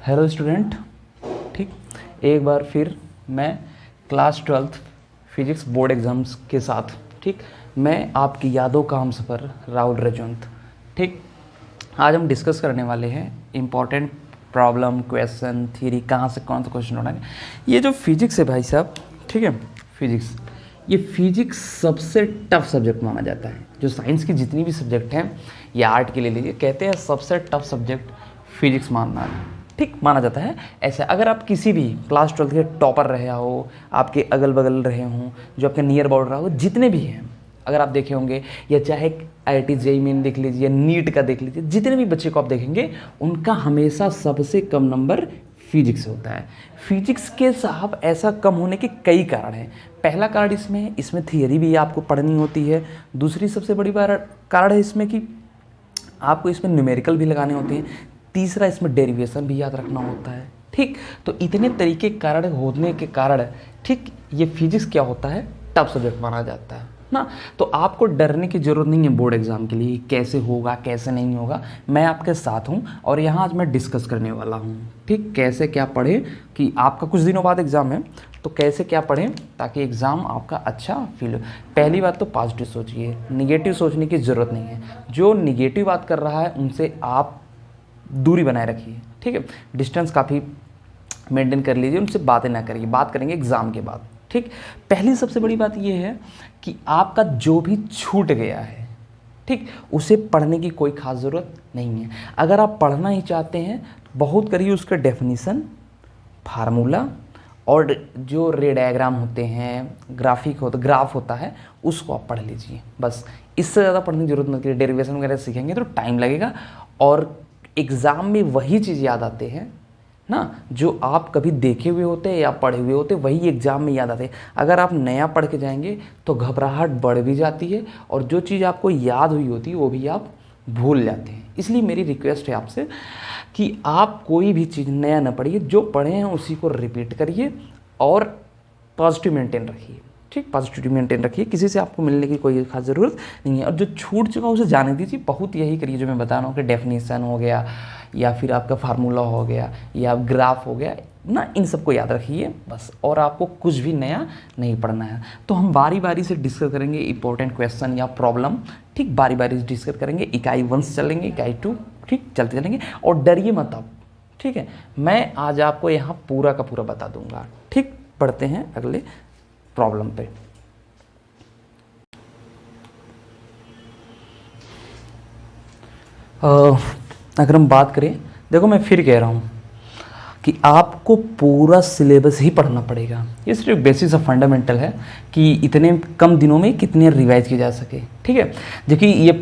Hello student. ठीक, एक बार फिर मैं class 12th physics board exams के साथ मैं आपकी यादों का हम सफ़र राहुल रजवंत। ठीक, आज हम डिस्कस करने वाले हैं इम्पॉर्टेंट प्रॉब्लम, क्वेश्चन, थ्योरी, कहाँ से कौन सा क्वेश्चन होना है। ये जो फिजिक्स है भाई साहब, ठीक है, फिजिक्स सबसे टफ सब्जेक्ट माना जाता है। जो साइंस की जितनी भी सब्जेक्ट हैं या आर्ट के ले लीजिए, कहते हैं सबसे टफ सब्जेक्ट फिजिक्स माना जाता है। ऐसा अगर आप किसी भी क्लास 12 के टॉपर रहे हो, आपके अगल बगल रहे हों, जो आपके नियर अबाउट रहा हो, जितने भी हैं, अगर आप देखे होंगे, या चाहे IIT JEE मेन देख लीजिए, नीट का देख लीजिए, जितने भी बच्चे को आप देखेंगे उनका हमेशा सबसे कम नंबर फिजिक्स होता है। फिजिक्स के साहब ऐसा कम होने के कई कारण हैं। पहला कारण इसमें थियरी भी आपको पढ़नी होती है। दूसरी सबसे बड़ी कारण है इसमें कि आपको इसमें न्यूमेरिकल भी लगाने होते हैं। तीसरा, इसमें डेरिवेशन भी याद रखना होता है। ठीक, तो इतने तरीके कारण होने के कारण ये फिजिक्स क्या होता है, टफ सब्जेक्ट माना जाता है ना। तो आपको डरने की ज़रूरत नहीं है बोर्ड एग्ज़ाम के लिए, कैसे होगा कैसे नहीं होगा। मैं आपके साथ हूँ और यहाँ आज मैं डिस्कस करने वाला हूँ। ठीक, कैसे क्या पढ़ें कि आपका कुछ दिनों बाद एग्ज़ाम है, तो कैसे क्या पढ़ें ताकि एग्ज़ाम आपका अच्छा फील हो। पहली बात तो पॉजिटिव सोचिए, निगेटिव सोचने की ज़रूरत नहीं है। जो निगेटिव बात कर रहा है उनसे आप दूरी बनाए रखिए। ठीक है, डिस्टेंस काफ़ी मेंटेन कर लीजिए, उनसे बातें ना करिए, बात करेंगे एग्ज़ाम के बाद। ठीक, पहली सबसे बड़ी बात यह है कि आपका जो भी छूट गया है, ठीक, उसे पढ़ने की कोई ख़ास ज़रूरत नहीं है। अगर आप पढ़ना ही चाहते हैं तो बहुत करिए उसका डेफिनीसन, फार्मूला और जो रे डायग्राम होते हैं, ग्राफ होता है, उसको आप पढ़ लीजिए। बस इससे ज़्यादा पढ़ने की ज़रूरत नहीं है। डेरिवेशन वगैरह सीखेंगे तो टाइम लगेगा और एग्ज़ाम में वही चीज़ याद आते हैं ना, जो आप कभी देखे हुए होते हैं या पढ़े हुए होते, वही एग्ज़ाम में याद आते हैं। अगर आप नया पढ़ के जाएंगे तो घबराहट बढ़ भी जाती है और जो चीज़ आपको याद हुई होती है वो भी आप भूल जाते हैं। इसलिए मेरी रिक्वेस्ट है आपसे कि आप कोई भी चीज़ नया ना पढ़िए, जो पढ़े हैं उसी को रिपीट करिए और पॉजिटिव मेंटेन रखिए। ठीक, पॉजिटिविटी मेंटेन रखिए, किसी से आपको मिलने की कोई खास ज़रूरत नहीं है। और जो छूट चुका उसे जाने दीजिए। बहुत यही करिए जो मैं बता रहा हूँ कि डेफिनेशन हो गया या फिर आपका फार्मूला हो गया या ग्राफ हो गया ना, इन सबको याद रखिए बस। और आपको कुछ भी नया नहीं पढ़ना है। तो हम बारी बारी से डिस्कस करेंगे इंपॉर्टेंट क्वेश्चन या प्रॉब्लम। ठीक, बारी बारी से डिस्कस करेंगे। इकाई 1 से चलेंगे, इकाई 2, ठीक, चलते चलेंगे। और डरिए मत आप, ठीक है, मैं आज आपको यहाँ पूरा का पूरा बता दूंगा। ठीक, पढ़ते हैं अगले प्रॉब्लम पे। अगर हम बात करें, देखो मैं फिर कह रहा हूँ कि आपको पूरा सिलेबस ही पढ़ना पड़ेगा। ये सिर्फ बेसिस ऑफ फंडामेंटल है कि इतने कम दिनों में कितने रिवाइज किए जा सके। ठीक है, देखिए ये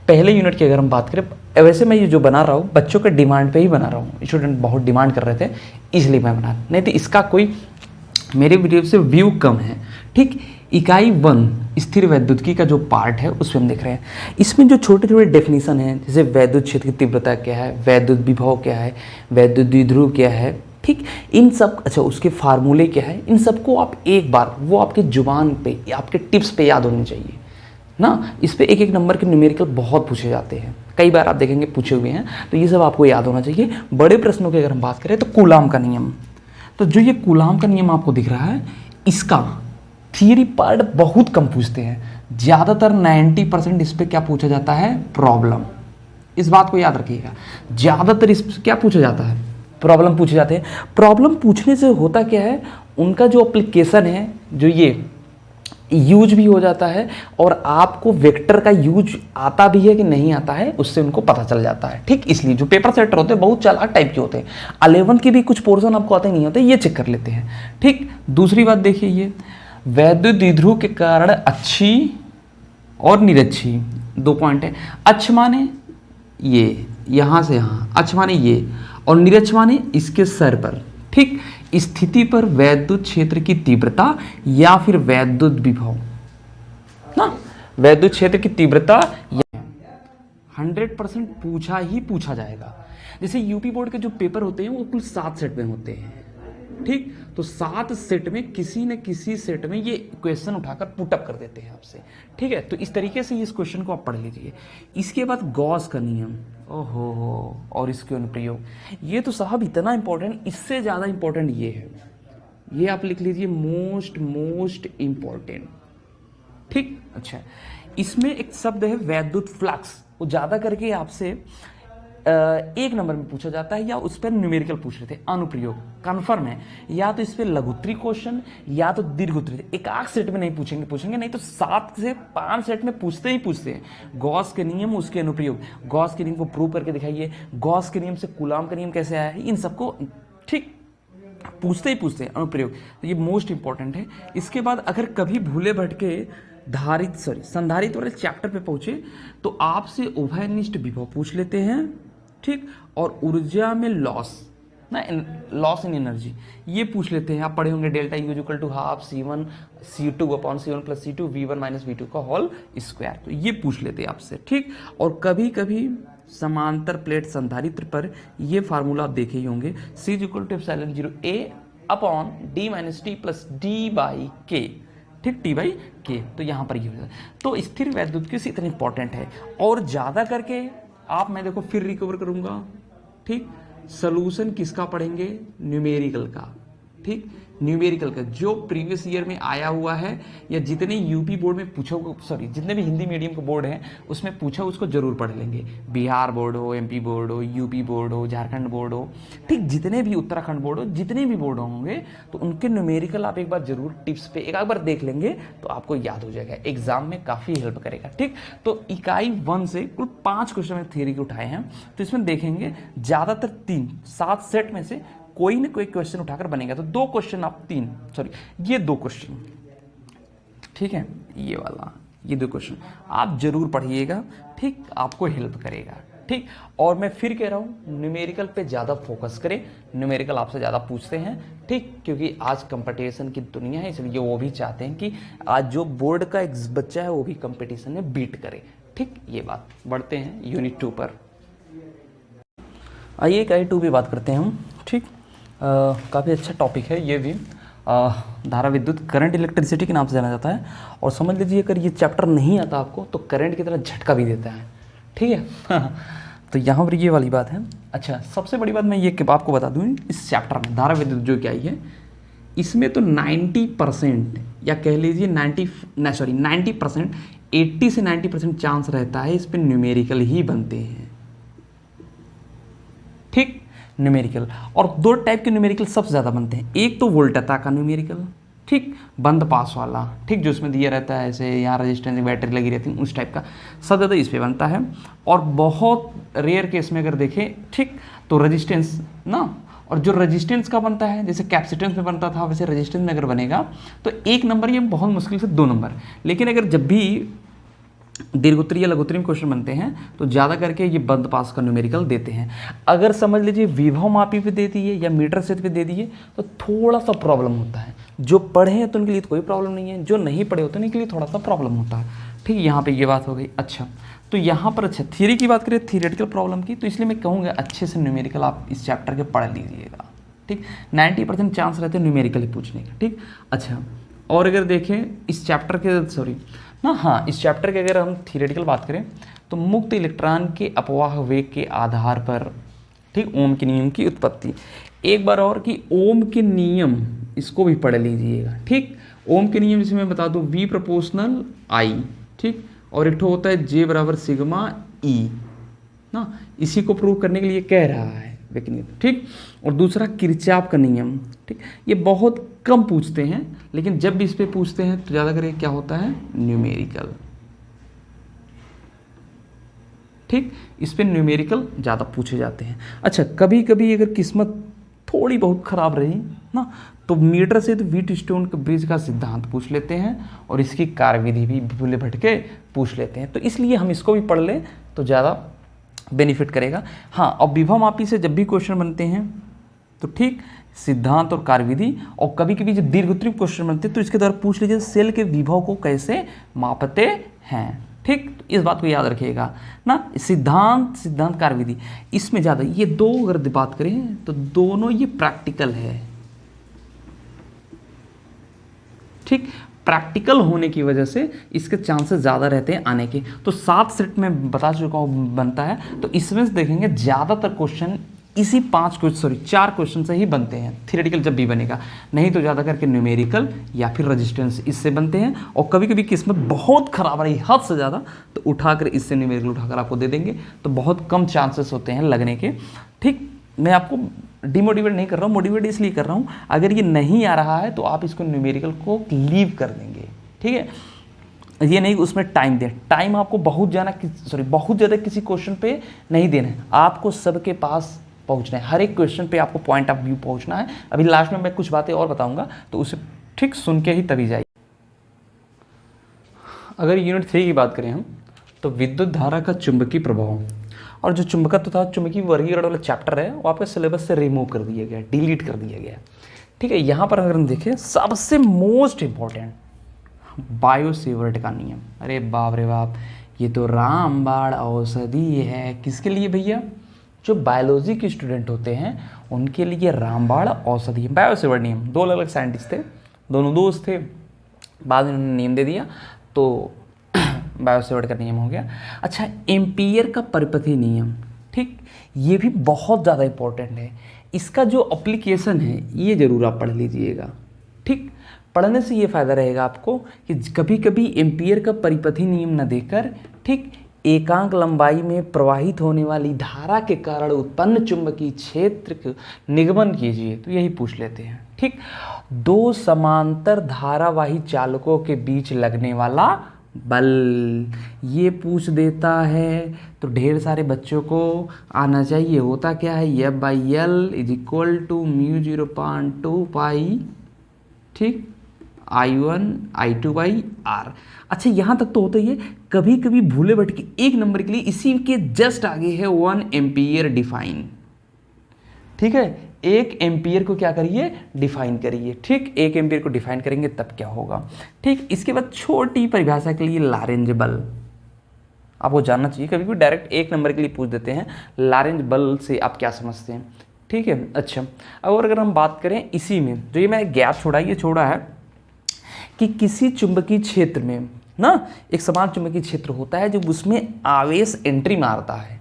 पहले यूनिट की अगर हम बात करें, वैसे मैं ये जो बना रहा हूँ बच्चों के डिमांड पे ही बना रहा हूँ। स्टूडेंट बहुत डिमांड कर रहे थे इसलिए मैं बना, नहीं तो इसका कोई मेरे वीडियो से व्यू कम है। ठीक, इकाई 1 स्थिर वैद्युतिकी का जो पार्ट है उसमें हम देख रहे हैं। इसमें जो छोटे छोटे डेफिनेशन हैं, जैसे वैद्युत क्षेत्र की तीव्रता क्या है, वैद्युत विभव क्या है, वैद्युत द्विध्रुव क्या है, ठीक, इन सब, अच्छा उसके फार्मूले क्या है, इन सबको आप एक बार वो आपके जुबान पे, आपके टिप्स पे याद होनी चाहिए ना। इस पे एक एक नंबर के न्यूमेरिकल बहुत पूछे जाते हैं, कई बार आप देखेंगे पूछे हुए हैं, तो ये सब आपको याद होना चाहिए। बड़े प्रश्नों की अगर हम बात करें तो कूलाम का नियम, तो जो ये कूलाम का नियम आपको दिख रहा है, इसका थियरी पार्ट बहुत कम पूछते हैं। ज़्यादातर 90% इस पे क्या पूछा जाता है, प्रॉब्लम। इस बात को याद रखिएगा, ज़्यादातर इस क्या पूछा जाता है, प्रॉब्लम पूछे जाते हैं। प्रॉब्लम पूछने से होता क्या है, उनका जो एप्लीकेशन है, जो ये यूज भी हो जाता है और आपको वेक्टर का यूज आता भी है कि नहीं आता है उससे उनको पता चल जाता है। ठीक, इसलिए जो पेपर सेटर होते हैं बहुत चालाक टाइप के होते हैं। 11 के भी कुछ पोर्शन आपको आते नहीं होते, ये चेक कर लेते हैं। ठीक, दूसरी बात देखिए, ये वैद्युत द्विध्रुव के कारण अच्छी और निरक्षी, 2 पॉइंट है। अच्छ माने ये यहाँ से यहाँ, अच्छ माने ये, और निरक्ष माने इसके सर पर। ठीक, स्थिति पर वैद्युत क्षेत्र की तीव्रता या फिर वैद्युत विभव ना, वैद्युत क्षेत्र की तीव्रता 100% पूछा ही पूछा जाएगा। जैसे यूपी बोर्ड के जो पेपर होते हैं वो कुल 7 सेट में होते हैं। ठीक, तो 7 सेट में किसी न किसी सेट में ये क्वेश्चन उठाकर पुटअप कर देते हैं आपसे। ठीक है, तो इस तरीके से इस क्वेश्चन को आप पढ़ लीजिए। इसके बाद गॉस का नियम, ओहो, और इसके अनुप्रयोग, ये तो साहब इतना इंपॉर्टेंट, इससे ज़्यादा इंपॉर्टेंट ये है, ये आप लिख लीजिए मोस्ट इंपॉर्टेंट। ठीक, अच्छा, इसमें एक शब्द है वैद्युत फ्लक्स, वो ज़्यादा करके आपसे 1 नंबर में पूछा जाता है, या उस पर न्यूमेरिकल पूछ रहे थे। अनुप्रयोग कन्फर्म है, या तो इस पर लघुत्तरी क्वेश्चन या तो दीर्घोत्तरी, एक आध सेट में नहीं पूछेंगे, नहीं तो 7 से 5 सेट में पूछते हैं। गॉस के नियम, उसके अनुप्रयोग, गॉस के नियम को प्रूव करके दिखाइए, गॉस के नियम से कूलाम का नियम कैसे आया है, इन सबको ठीक पूछते हैं अनुप्रयोग, तो ये मोस्ट इंपॉर्टेंट है। इसके बाद अगर कभी भूले भटके संधारित्र वाले चैप्टर पे पहुंचे तो आपसे उभयनिष्ठ विभव पूछ लेते हैं। ठीक, और ऊर्जा में लॉस इन एनर्जी ये पूछ लेते हैं। आप पढ़े होंगे delta U equal to half C2 upon C1 plus C2 V1 minus V2 का होल स्क्वायर, तो ये पूछ लेते हैं आपसे। ठीक, और कभी कभी समांतर प्लेट संधारित्र पर ये फार्मूला आप देखे ही होंगे, C equal to epsilon 0 A upon D minus T plus D by K। ठीक, T बाई K, तो यहाँ पर ये हो जाता है। तो स्थिर वैद्युत से इतना इंपॉर्टेंट है, और ज़्यादा करके आप, मैं देखो फिर रिकवर करूँगा। ठीक, सॉल्यूशन किसका पढ़ेंगे, न्यूमेरिकल का। ठीक, न्यूमेरिकल का जो प्रीवियस ईयर में आया हुआ है, या जितने यूपी बोर्ड में पूछा, जितने भी हिंदी मीडियम के बोर्ड हैं उसमें पूछा, उसको जरूर पढ़ लेंगे। बिहार बोर्ड हो, MP बोर्ड हो, यूपी बोर्ड हो, झारखंड बोर्ड हो, ठीक, जितने भी उत्तराखंड बोर्ड हो, जितने भी बोर्ड होंगे, तो उनके न्यूमेरिकल आप एक बार जरूर टिप्स पे एक बार देख लेंगे तो आपको याद हो जाएगा, एग्जाम में काफ़ी हेल्प करेगा। ठीक, तो इकाई 1 से कुल 5 क्वेश्चन थ्योरी के उठाए हैं, तो इसमें देखेंगे ज़्यादातर 7 सेट में से कोई ना कोई क्वेश्चन उठाकर बनेगा। तो 2 क्वेश्चन आप ये 2 क्वेश्चन, ठीक है, ये 2 क्वेश्चन आप जरूर पढ़िएगा। ठीक, आपको हेल्प करेगा। ठीक, और मैं फिर कह रहा हूँ न्यूमेरिकल पे ज़्यादा फोकस करें, न्यूमेरिकल आपसे ज़्यादा पूछते हैं। ठीक, क्योंकि आज कंपटीशन की दुनिया है, इसलिए वो भी चाहते हैं कि आज जो बोर्ड का एक बच्चा है वो भी कंपटीशन में बीट करे। ठीक, ये बात, बढ़ते हैं यूनिट 2 पर। आइए इकाई 2 भी बात करते हैं हम। ठीक, काफ़ी अच्छा टॉपिक है ये भी, धारा विद्युत, करंट इलेक्ट्रिसिटी के नाम से जाना जाता है। और समझ लीजिए अगर ये चैप्टर नहीं आता आपको तो करंट की तरह झटका भी देता है। ठीक है तो यहाँ पर ये वाली बात है। अच्छा, सबसे बड़ी बात मैं ये आपको बता दूँ, इस चैप्टर में धारा विद्युत जो क्या है, इसमें तो 90% या कह लीजिए 90%, 80 से 90% चांस रहता है इस पर न्यूमेरिकल ही बनते हैं। ठीक, न्यूमेरिकल, और 2 टाइप के न्यूमेरिकल सबसे ज़्यादा बनते हैं। एक तो वोल्टता का न्यूमेरिकल, ठीक, बंद पास वाला, ठीक, जो उसमें दिया रहता है ऐसे, यहाँ रेजिस्टेंस बैटरी लगी रहती है, उस टाइप का सबसे ज़्यादा इस पे बनता है। और बहुत रेयर केस में अगर देखें, ठीक, तो रेजिस्टेंस ना, और जो रेजिस्टेंस का बनता है, जैसे कैपेसिटेंस में बनता था वैसे रेजिस्टेंस में अगर बनेगा तो 1 नंबर, ये बहुत मुश्किल से 2 नंबर। लेकिन अगर जब भी दीर्घोत्तरी या लघुत्तरी में क्वेश्चन बनते हैं तो ज़्यादा करके ये बंद पास का न्यूमेरिकल देते हैं। अगर समझ लीजिए विभव मापी पे दे दिए या मीटर सेट पे दे दिए तो थोड़ा सा प्रॉब्लम होता है। जो पढ़े हैं तो उनके लिए तो कोई प्रॉब्लम नहीं है, जो नहीं पढ़े होते उनके लिए थोड़ा सा प्रॉब्लम होता है। ठीक, यहाँ पे ये बात हो गई। अच्छा, तो यहाँ पर अच्छा थियरी की बात करें, थियरेटिकल प्रॉब्लम की, तो इसलिए मैं कहूँगा अच्छे से न्यूमेरिकल आप इस चैप्टर के पढ़ लीजिएगा। ठीक, 90% चांस रहते हैं न्यूमेरिकल ही पूछने का। ठीक, अच्छा, और अगर देखें इस चैप्टर के इस चैप्टर के अगर हम थियरेटिकल बात करें तो मुक्त इलेक्ट्रॉन के अपवाह वेग के आधार पर, ठीक, ओम के नियम की उत्पत्ति। एक बार और कि ओम के नियम, इसको भी पढ़ लीजिएगा। ठीक, ओम के नियम जिसे मैं बता दूं, V प्रोपोर्शनल I, ठीक, और एक होता है J बराबर सिग्मा E ना, इसी को प्रूव करने के लिए कह रहा है वैज्ञानिक। ठीक, और दूसरा किरचॉफ का नियम। ठीक, ये बहुत कम पूछते हैं, लेकिन जब भी इस पे पूछते हैं तो ज़्यादा करके क्या होता है, न्यूमेरिकल। ठीक, इस पे न्यूमेरिकल ज़्यादा पूछे जाते हैं। अच्छा, कभी कभी अगर किस्मत थोड़ी बहुत ख़राब रही ना तो मीटर से तो व्हीटस्टोन के ब्रिज का सिद्धांत पूछ लेते हैं, और इसकी कार्यविधि भी भूले भटके पूछ लेते हैं। तो इसलिए हम इसको भी पढ़ लें तो ज़्यादा बेनिफिट करेगा। हाँ, और विभव मापी से जब भी क्वेश्चन बनते हैं तो ठीक, सिद्धांत और कार्यविधि, और कभी कभी जब दीर्घोत्तरी क्वेश्चन बनते हैं तो इसके द्वारा पूछ लीजिए सेल के विभव को कैसे मापते हैं। ठीक, इस बात को याद रखिएगा ना, सिद्धांत कार्यविधि, इसमें ज़्यादा ये 2 अगर बात करें तो दोनों ये प्रैक्टिकल है। ठीक, प्रैक्टिकल होने की वजह से इसके चांसेस ज़्यादा रहते हैं आने के। तो 7 सेट में बता चुका हूँ बनता है, तो इसमें से देखेंगे ज़्यादातर क्वेश्चन इसी 4 क्वेश्चन से ही बनते हैं थियोरेटिकल जब भी बनेगा, नहीं तो ज़्यादा करके न्यूमेरिकल या फिर रेजिस्टेंस इससे बनते हैं। और कभी कभी किस्मत बहुत ख़राब रही हद से ज़्यादा तो उठाकर इससे न्यूमेरिकल उठाकर आपको दे देंगे, तो बहुत कम चांसेस होते हैं लगने के। ठीक, मैं आपको डिमोटिवेट नहीं कर रहा हूँ, मोटिवेट इसलिए कर रहा हूँ अगर ये नहीं आ रहा है तो आप इसको न्यूमेरिकल को लीव कर देंगे। ठीक है, ये नहीं उसमें टाइम दें, टाइम आपको बहुत ज़्यादा किसी क्वेश्चन पे नहीं देना है, आपको सबके पास पहुंचना है, हर एक क्वेश्चन पे आपको पॉइंट ऑफ व्यू पहुंचना है। अभी लास्ट में मैं कुछ बातें और बताऊंगा तो उसे ठीक सुन के ही तभी जाइए। अगर यूनिट 3 की बात करें हम तो विद्युत धारा का चुंबकीय प्रभाव और जो चुंबकत्व था चुंबकीय वर्गीकरण वाला चैप्टर है वो आपके सिलेबस से रिमूव कर दिया गया, डिलीट कर दिया गया। ठीक है, यहाँ पर अगर हम देखें सबसे मोस्ट इंपॉर्टेंट बायो सेवर्ट का नियम, अरे बाप रे बाप, ये तो रामबाण औषधि है। किसके लिए भैया? जो बायोलॉजी के स्टूडेंट होते हैं उनके लिए रामबाण औषधि है। बायो सेवर्ट नियम, 2 अलग अलग साइंटिस्ट थे, दोनों दोस्त थे, बाद में उन्होंने नियम दे दिया तो बायो सेवर्ट का नियम हो गया। अच्छा, एम्पियर का परिपथी नियम, ठीक, ये भी बहुत ज़्यादा इंपॉर्टेंट है। इसका जो एप्लीकेशन है ये ज़रूर आप पढ़ लीजिएगा। ठीक, पढ़ने से ये फ़ायदा रहेगा आपको कि कभी कभी एम्पियर का परिपथी नियम न देकर ठीक एकांक लंबाई में प्रवाहित होने वाली धारा के कारण उत्पन्न चुंबकीय क्षेत्र का निगमन कीजिए, तो यही पूछ लेते हैं। ठीक, 2 समांतर धारावाही चालकों के बीच लगने वाला बल, ये पूछ देता है तो ढेर सारे बच्चों को आना चाहिए। होता क्या है, F/L इज इक्वल टू μ0.2 पाई, ठीक, I1 I2/R। अच्छा, यहाँ तक तो होता ही है, कभी कभी भूले भटके 1 नंबर के लिए इसी के जस्ट आगे है 1 एम्पियर डिफाइन। ठीक है, 1 एम्पियर को क्या करिए, डिफाइन करिए। ठीक, 1 एम्पियर को डिफाइन करेंगे तब क्या होगा। ठीक, इसके बाद छोटी परिभाषा के लिए लॉरेंज बल आपको जानना चाहिए, कभी भी डायरेक्ट 1 नंबर के लिए पूछ देते हैं लॉरेंज बल से आप क्या समझते हैं। ठीक है, अच्छा, और अगर हम बात करें इसी में जो ये मैं गैप छोड़ा है कि किसी चुंबकीय क्षेत्र में ना एक समान चुंबकीय क्षेत्र होता है, जब उसमें आवेश एंट्री मारता है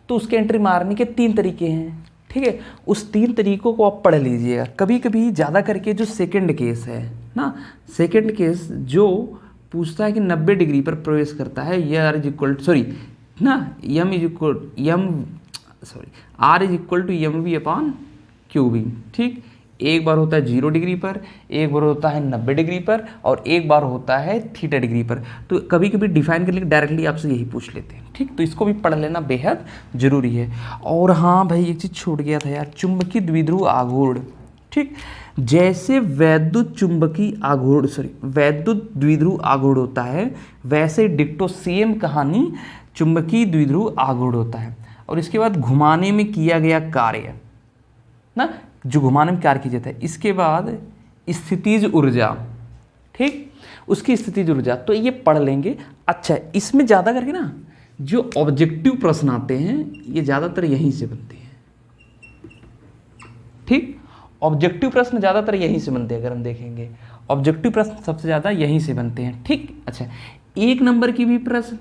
तो उसके एंट्री मारने के 3 तरीके हैं। ठीक है, उस 3 तरीकों को आप पढ़ लीजिएगा। कभी कभी ज़्यादा करके जो सेकंड केस है ना, सेकंड केस जो पूछता है कि 90 डिग्री पर प्रवेश करता है, are is equal to MV/QV। ठीक, एक बार होता है 0 डिग्री पर, एक बार होता है 90 डिग्री पर और एक बार होता है थीटा डिग्री पर। तो कभी कभी डिफाइन करने के डायरेक्टली आपसे यही पूछ लेते हैं। ठीक, तो इसको भी पढ़ लेना बेहद जरूरी है। और हाँ भाई, एक चीज़ छूट गया था यार, चुंबकीय द्विध्रुव आघूर्ण। ठीक, जैसे वैद्युत द्विध्रुव आघूर्ण होता है वैसे डिक्टो सेम कहानी चुंबकीय द्विध्रुव आघूर्ण होता है। और इसके बाद घुमाने में किया गया कार्य ना, जो घुमाने में कार्य किया जाता है, इसके बाद स्थितिज ऊर्जा, ठीक, उसकी स्थितिज ऊर्जा, तो ये पढ़ लेंगे। अच्छा, इसमें ज़्यादा करके ना जो ऑब्जेक्टिव प्रश्न आते हैं ये ज़्यादातर यहीं से बनते हैं। ठीक, ऑब्जेक्टिव प्रश्न ज़्यादातर यहीं से बनते हैं। अगर हम देखेंगे ऑब्जेक्टिव प्रश्न सबसे ज़्यादा यहीं से बनते हैं। ठीक, अच्छा, 1 नंबर की भी प्रश्न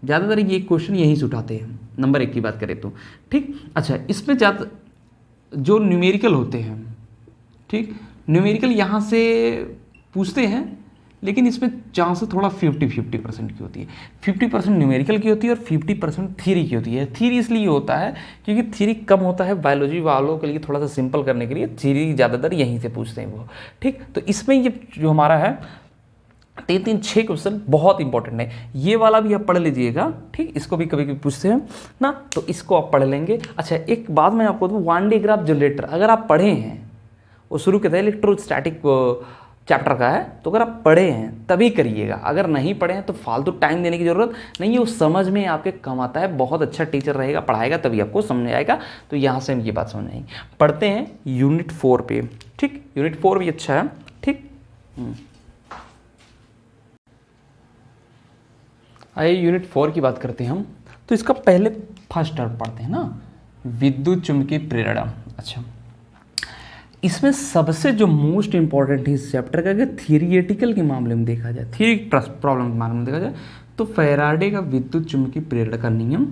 ज़्यादातर ये क्वेश्चन यहीं से उठाते हैं, नंबर 1 की बात करें तो। ठीक, अच्छा, इसमें ज़्यादा जो न्यूमेरिकल होते हैं, ठीक, न्यूमेरिकल यहाँ से पूछते हैं, लेकिन इसमें चांसेस थोड़ा 50% की होती है। 50% न्यूमेरिकल की होती है और 50% थ्योरी की होती है। थ्योरी इसलिए होता है क्योंकि थ्योरी कम होता है, बायोलॉजी वालों के लिए थोड़ा सा सिंपल करने के लिए थ्योरी ज़्यादातर यहीं से पूछते हैं वो। ठीक, तो इसमें ये जो हमारा है 6 क्वेश्चन बहुत इंपॉर्टेंट है। ये वाला भी आप पढ़ लीजिएगा। ठीक, इसको भी कभी कभी पूछते हैं ना, तो इसको आप पढ़ लेंगे। अच्छा, एक बात मैं आपको दूँ, वन डायग्राफ जनरेटर अगर आप पढ़े हैं, वो शुरू के था इलेक्ट्रोस्टैटिक चैप्टर का है, तो अगर आप पढ़े हैं तभी करिएगा। अगर नहीं पढ़े हैं तो फालतू टाइम देने की ज़रूरत नहीं है, वो समझ में आपके कम आता है। बहुत अच्छा टीचर रहेगा, पढ़ाएगा, तभी आपको समझ आएगा। तो यहाँ से हम ये बात समझ आएंगे। पढ़ते हैं यूनिट 4 पे। ठीक, यूनिट 4 भी अच्छा है। ठीक, आइए यूनिट 4 की बात करते हैं हम। तो इसका पहले फर्स्ट टर्म पढ़ते हैं ना, विद्युत चुम्बकीय प्रेरण। अच्छा, इसमें सबसे जो मोस्ट इंपॉर्टेंट है इस चैप्टर का, अगर थियरिटिकल के मामले में देखा जाए, थियरी प्रॉब्लम के मामले में देखा जाए, तो फैराडे का विद्युत चुम्बकीय प्रेरण का नियम,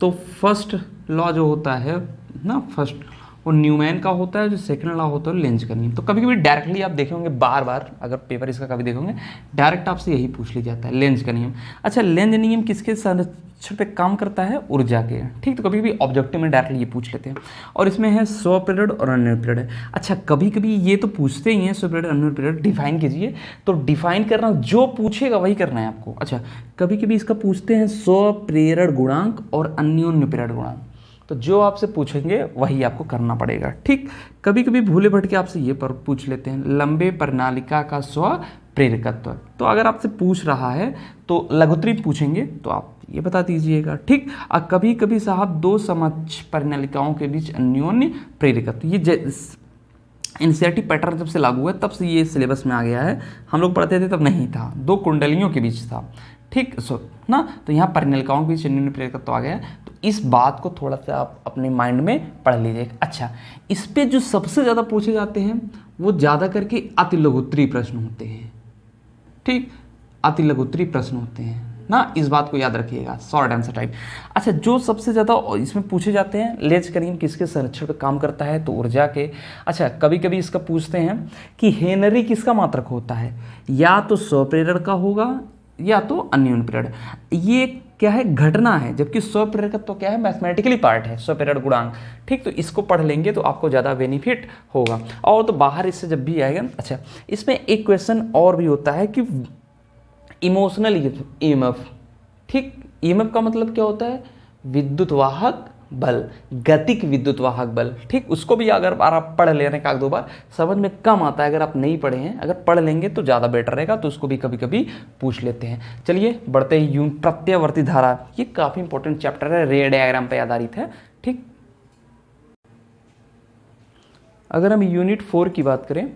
तो फर्स्ट लॉ जो होता है ना, फर्स्ट वो न्यूमैन का होता है, जो सेकंड लॉ होता है लेंज का नियम। तो कभी कभी डायरेक्टली आप देखेंगे, बार बार अगर पेपर इसका कभी देखोगे, डायरेक्ट आपसे यही पूछ लिया जाता है, लेंज का नियम। अच्छा, लेंज नियम किसके संरक्षण पे काम करता है? ऊर्जा के, ठीक। तो कभी कभी ऑब्जेक्टिव में डायरेक्टली ये पूछ लेते हैं, और इसमें है स्व पीरियड और अन्य पीरियड। अच्छा, कभी कभी ये तो पूछते ही हैं स्व पीरियड अन्य पीरियड, डिफाइन कीजिए। तो डिफाइन करना, जो पूछेगा वही करना है आपको। अच्छा, कभी कभी इसका पूछते हैं स्व प्रेरण गुणांक और अन्योन्य प्रेरण गुणांक, तो जो आपसे पूछेंगे वही आपको करना पड़ेगा, ठीक। कभी कभी भूले भटके आपसे ये पर पूछ लेते हैं लंबे प्रणालिका का स्व प्रेरकत्व। तो अगर आपसे पूछ रहा है तो लघुत्री पूछेंगे तो आप ये बता दीजिएगा, ठीक। और कभी कभी साहब दो समक्ष प्रणालिकाओं के बीच अन्योन्य प्रेरकत्व, ये एनसीईआरटी पैटर्न जब से लागू है तब से ये सिलेबस में आ गया है। हम लोग पढ़ते थे तब नहीं था, दो कुंडलियों के बीच था, ठीक ना। तो यहाँ परिणलिकाओं के बीच अन्योन्य प्रेरकत्व तो आ गया है। तो इस बात को थोड़ा सा आप अपने माइंड में पढ़ लीजिए। अच्छा, इस पे जो सबसे ज़्यादा पूछे जाते हैं वो ज़्यादा करके अति लघुत्तरीय प्रश्न होते हैं, ठीक। अति लघुत्तरीय प्रश्न होते हैं ना, इस बात को याद रखिएगा, शॉर्ट आंसर टाइप। अच्छा, जो सबसे ज़्यादा इसमें पूछे जाते हैं, लेंज का नियम किसके संरक्षण पर काम करता है? तो ऊर्जा के। अच्छा, कभी कभी इसका पूछते हैं कि हेनरी किसका मात्रक होता है? या तो स्वप्रेरण का होगा या तो अन्योन्य प्रेरण। ये क्या है? घटना है, जबकि स्वप्रेरण तो क्या है? मैथमेटिकली पार्ट है, स्वप्रेरण गुणांक, ठीक। तो इसको पढ़ लेंगे तो आपको ज़्यादा बेनिफिट होगा। और तो बाहर इससे जब भी आएगा। अच्छा, इसमें एक क्वेश्चन और भी होता है कि इमोशनल ईएमएफ, ठीक। ईएमएफ का मतलब क्या होता है? विद्युत वाहक बल, गतिक विद्युत वाहक बल, ठीक। उसको भी अगर आप पढ़ ले रहे हैं 1-2 बार, समझ में कम आता है। अगर आप नहीं पढ़े हैं, अगर पढ़ लेंगे तो ज़्यादा बेटर रहेगा। तो उसको भी कभी कभी पूछ लेते हैं। चलिए बढ़ते ही प्रत्यावर्ती धारा, ये काफ़ी इंपॉर्टेंट चैप्टर है, रे डायग्राम पर आधारित है, ठीक। अगर हम यूनिट 4 की बात करें,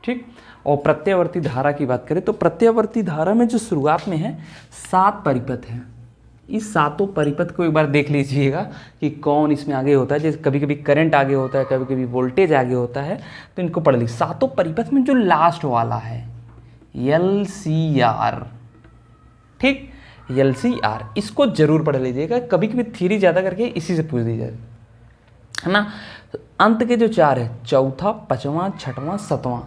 ठीक, और प्रत्यावर्ती धारा की बात करें, तो प्रत्यावर्ती धारा में जो शुरुआत में है 7 परिपथ हैं। इस 7 परिपथ को एक बार देख लीजिएगा कि कौन इसमें आगे होता है। जैसे कभी कभी करंट आगे होता है, कभी कभी वोल्टेज आगे होता है, तो इनको पढ़ लीजिए। 7 परिपथ में जो लास्ट वाला है LCR, ठीक, LCR, इसको जरूर पढ़ लीजिएगा। कभी कभी थ्योरी ज़्यादा करके इसी से पूछ दी जाए, है ना। अंत के जो 4 है, चौथा, पांचवा, छठवां, सातवां,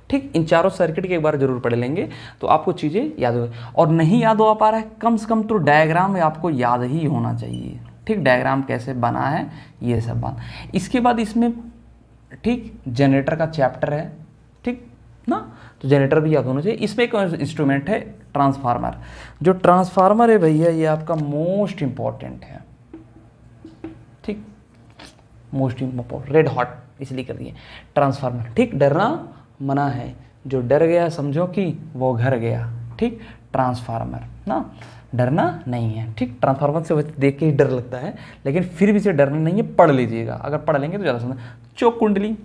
ठीक, इन चारों सर्किट के एक बार जरूर पढ़ लेंगे तो आपको चीज़ें याद हो। और नहीं याद हो पा रहा है, कम से कम तो डायग्राम आपको याद ही होना चाहिए, ठीक। डायग्राम कैसे बना है ये सब बात। इसके बाद इसमें, ठीक, जनरेटर का चैप्टर है, ठीक ना, तो जनरेटर भी याद होना चाहिए। इसमें एक इंस्ट्रूमेंट है ट्रांसफार्मर। जो ट्रांसफार्मर है भैया, ये आपका मोस्ट इंपॉर्टेंट है, ठीक, मोस्ट इंपॉर्टेंट, रेड हॉट इसलिए कर दिए ट्रांसफार्मर, ठीक। डरना मना है, जो डर गया समझो कि वो घर गया, ठीक। ट्रांसफार्मर ना, डरना नहीं है, ठीक। ट्रांसफार्मर से देख के ही डर लगता है, लेकिन फिर भी से डरना नहीं है, पढ़ लीजिएगा। अगर पढ़ लेंगे तो ज़्यादा समझ। चौक कुंडली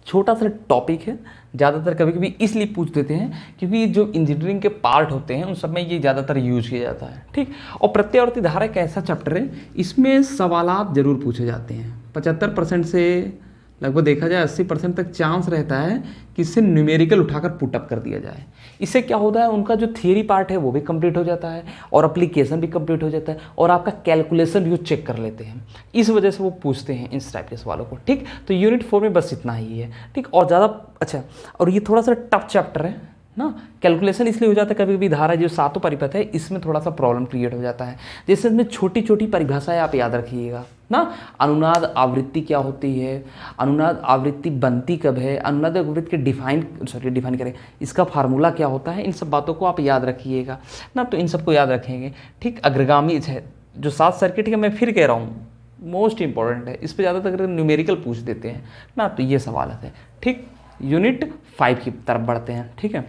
छोटा सा टॉपिक है, ज़्यादातर कभी कभी इसलिए पूछ देते हैं क्योंकि जो इंजीनियरिंग के पार्ट होते हैं उन सब में ये ज़्यादातर यूज किया जाता है, ठीक। और प्रत्यावर्ती धारा एक ऐसा चैप्टर है, इसमें सवालात जरूर पूछे जाते हैं। 75% से लगभग देखा जाए 80% तक चांस रहता है कि इससे न्यूमेरिकल उठाकर पुटअप कर दिया जाए। इससे क्या होता है, उनका जो थियरी पार्ट है वो भी कंप्लीट हो जाता है और एप्लीकेशन भी कंप्लीट हो जाता है और आपका कैलकुलेशन भी वो चेक कर लेते हैं। इस वजह से वो पूछते हैं इस टाइप के सवालों को, ठीक। तो यूनिट 4 में बस इतना ही है, ठीक। और ज़्यादा अच्छा, और ये थोड़ा सा टफ चैप्टर है ना, कैलकुलेशन इसलिए हो जाता है। कभी कभी धारा जो 7 परिपथ है इसमें थोड़ा सा प्रॉब्लम क्रिएट हो जाता है। जैसे इसमें छोटी छोटी परिभाषाएं आप याद रखिएगा ना। अनुनाद आवृत्ति क्या होती है, अनुनाद आवृत्ति बनती कब है, अनुनाद आवृत्ति के डिफाइन करें, इसका फार्मूला क्या होता है, इन सब बातों को आप याद रखिएगा ना। तो इन सबको याद रखेंगे, ठीक। अग्रगामी है जो 7 सर्किट है, मैं फिर कह रहा हूँ मोस्ट इंपॉर्टेंट है, इस पर ज़्यादातर न्यूमेरिकल पूछ देते हैं ना। तो ये सवाल है, ठीक। यूनिट 5 की तरफ बढ़ते हैं, ठीक है,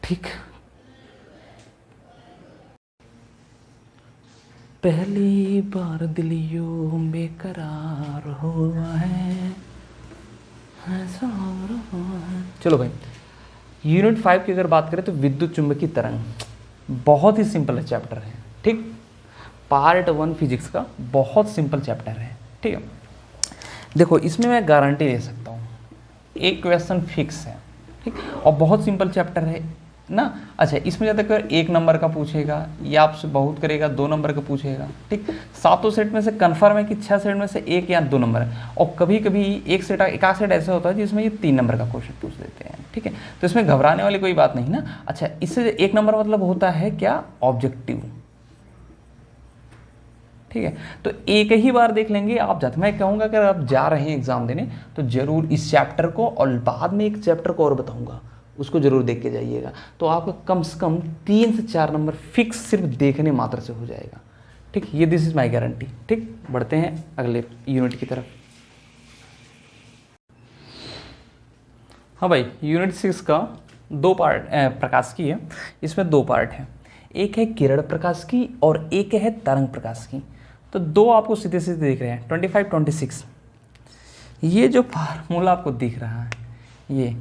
ठीक। पहली बार दिल यूं बेकरार हुआ है, ऐसा हो रहा है। चलो भाई, यूनिट 5 की अगर बात करें तो विद्युत चुंबकीय तरंग बहुत ही सिंपल चैप्टर है, ठीक। पार्ट 1 फिजिक्स का बहुत सिंपल चैप्टर है, ठीक है। देखो इसमें मैं गारंटी दे सकता हूँ, एक क्वेश्चन फिक्स है, ठीक, और बहुत सिंपल चैप्टर है ना। अच्छा, इसमें ज़्यादा कर 1 नंबर का पूछेगा या आपसे बहुत करेगा 2 नंबर का पूछेगा, ठीक। 7 सेट में से कन्फर्म है कि 6 सेट में से 1 या 2 नंबर है, और कभी कभी एक सेट ऐसा होता है जिसमें ये 3 नंबर का क्वेश्चन पूछ देते हैं, ठीक है। तो इसमें घबराने वाली कोई बात नहीं ना। अच्छा, इससे 1 नंबर मतलब होता है क्या, ऑब्जेक्टिव, ठीक है। तो एक ही बार देख लेंगे आप जाते। मैं कहूँगा अगर आप जा रहे हैं एग्जाम देने तो जरूर इस चैप्टर को, और बाद में एक चैप्टर को और बताऊंगा, उसको जरूर देख के जाइएगा। तो आपका कम से कम 3 से 4 नंबर फिक्स सिर्फ देखने मात्र से हो जाएगा, ठीक। ये दिस इज माई गारंटी, ठीक। बढ़ते हैं अगले यूनिट की तरफ। हाँ भाई, यूनिट 6 का 2 पार्ट प्रकाश की है। इसमें 2 पार्ट हैं, एक है किरण प्रकाश की और एक है तरंग प्रकाश की। तो 2 आपको सीधे सीधे दिख रहे हैं, 25, 26। ये जो फार्मूला आपको दिख रहा है, ये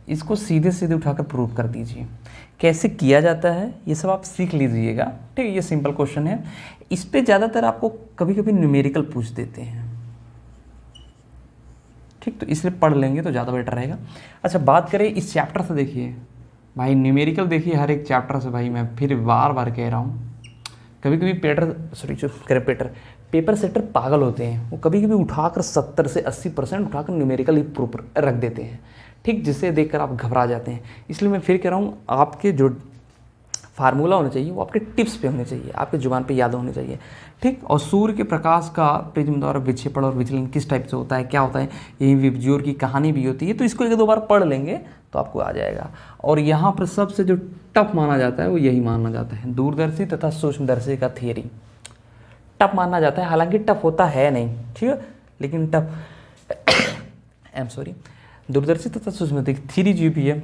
इसको सीधे सीधे उठाकर प्रूव कर दीजिए। कैसे किया जाता है ये सब आप सीख लीजिएगा, ठीक है। ये सिंपल क्वेश्चन है, इस पे ज़्यादातर आपको कभी कभी न्यूमेरिकल पूछ देते हैं, ठीक। तो इसलिए पढ़ लेंगे तो ज़्यादा बेटर रहेगा। अच्छा, बात करें इस चैप्टर से, देखिए भाई न्यूमेरिकल देखिए हर एक चैप्टर से। भाई मैं फिर बार बार कह रहा हूँ, कभी कभी पेपर सेटर पागल होते हैं, वो कभी कभी उठाकर 70 से 80% उठाकर न्यूमेरिकल ही प्रूफ रख देते हैं, ठीक, जिसे देखकर आप घबरा जाते हैं। इसलिए मैं फिर कह रहा हूँ, आपके जो फार्मूला होने चाहिए वो आपके टिप्स पे होने चाहिए, आपके जुबान पे याद होने चाहिए, ठीक। और सूर्य के प्रकाश का प्रिज्म द्वारा विक्षेपण और विचलन किस टाइप से होता है, क्या होता है, यही विबज्योर की कहानी भी होती है। तो इसको 1-2 बार पढ़ लेंगे तो आपको आ जाएगा। और यहाँ पर सबसे जो टफ माना जाता है वो यही माना जाता है, दूरदर्शी तथा सूक्ष्मदर्शी का थियरी टफ माना जाता है। हालांकि टफ होता है नहीं, ठीक है, लेकिन दूरदर्शी तथा सूक्ष्मदर्शी थ्योरी जो भी है,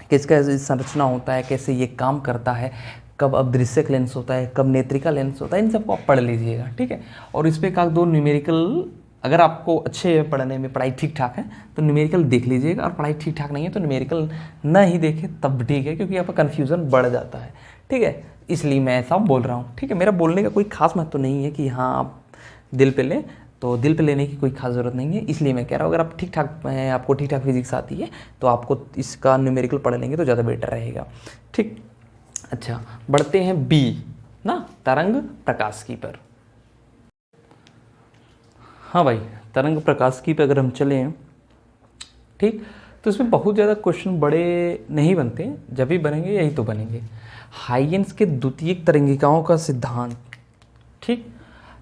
किसका संरचना होता है, कैसे ये काम करता है, कब अदृश्यक लेंस होता है, कब नेत्रिका लेंस होता है, इन सबको आप पढ़ लीजिएगा, ठीक है। और इस पर 1-2 न्यूमेरिकल, अगर आपको अच्छे है पढ़ने में, पढ़ाई ठीक ठाक है तो न्यूमेरिकल देख लीजिएगा, और पढ़ाई ठीक ठाक नहीं है तो न्यूमेरिकल ना ही देखें तब ठीक है, क्योंकि आपका कन्फ्यूज़न बढ़ जाता है, ठीक है। इसलिए मैं ऐसा बोल रहा हूँ, ठीक है। मेरा बोलने का कोई खास महत्व तो नहीं है कि हाँ आप दिल पे लें, तो दिल पे लेने की कोई खास ज़रूरत नहीं है। इसलिए मैं कह रहा हूँ, अगर आप ठीक ठाक आपको ठीक ठाक फिजिक्स आती है तो आपको इसका न्यूमेरिकल पढ़ लेंगे तो ज़्यादा बेटर रहेगा, ठीक। अच्छा, बढ़ते हैं बी ना, तरंग प्रकाशिकी पर। हाँ भाई, तरंग प्रकाशिकी पर अगर हम चलें, ठीक, तो इसमें बहुत ज़्यादा क्वेश्चन बड़े नहीं बनते, जब भी बनेंगे यही तो बनेंगे। हाइगेंस के द्वितीयक तरंगिकाओं का सिद्धांत, ठीक,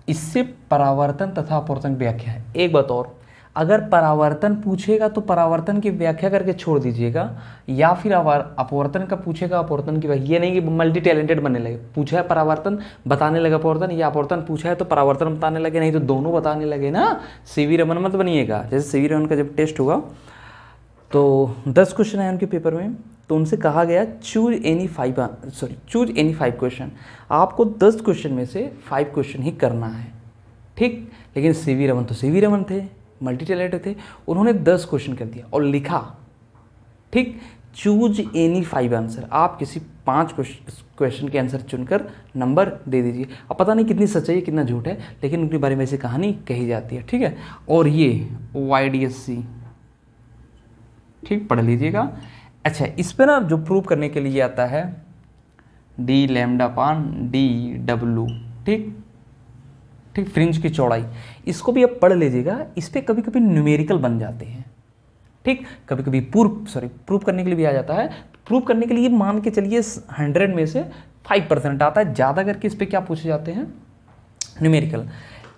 इससे परावर्तन तथा अपवर्तन की व्याख्या है। एक बात और, अगर परावर्तन पूछेगा तो परावर्तन की व्याख्या करके छोड़ दीजिएगा, या फिर अपवर्तन का पूछेगा अपवर्तन की व्याख्या। ये नहीं कि मल्टी टैलेंटेड बनने लगे, पूछा है परावर्तन बताने लगे अपवर्तन, या अपवर्तन पूछा है तो परावर्तन बताने लगे, नहीं तो दोनों बताने लगे ना। सीवी रमन मत बनिएगा। जैसे सीवी रमन का जब टेस्ट हुआ तो 10 क्वेश्चन आए उनके पेपर में, तो उनसे कहा गया चूज एनी 5 क्वेश्चन। आपको 10 क्वेश्चन में से 5 क्वेश्चन ही करना है, ठीक। लेकिन सीवी रमन तो सीवी रमन थे, मल्टी टैलेंटेड थे, उन्होंने 10 क्वेश्चन कर दिया और लिखा, ठीक, चूज एनी 5 आंसर। आप किसी 5 क्वेश्चन के आंसर चुनकर नंबर दे दीजिए। अब पता नहीं कितनी सच्चाई है कितना झूठ है, लेकिन उनके बारे में ऐसी कहानी कही जाती है, ठीक है। और ये YDSC, ठीक, पढ़ लीजिएगा। अच्छा, इस पे ना जो प्रूव करने के लिए आता है d(λ/dw), ठीक, फ्रिंज की चौड़ाई, इसको भी आप पढ़ लीजिएगा। इस पे कभी कभी न्यूमेरिकल बन जाते हैं, ठीक, कभी कभी प्रूव करने के लिए भी आ जाता है। प्रूव करने के लिए मान के चलिए 100 में से 5% आता है, ज़्यादा करके इस पे क्या पूछे जाते हैं, न्यूमेरिकल।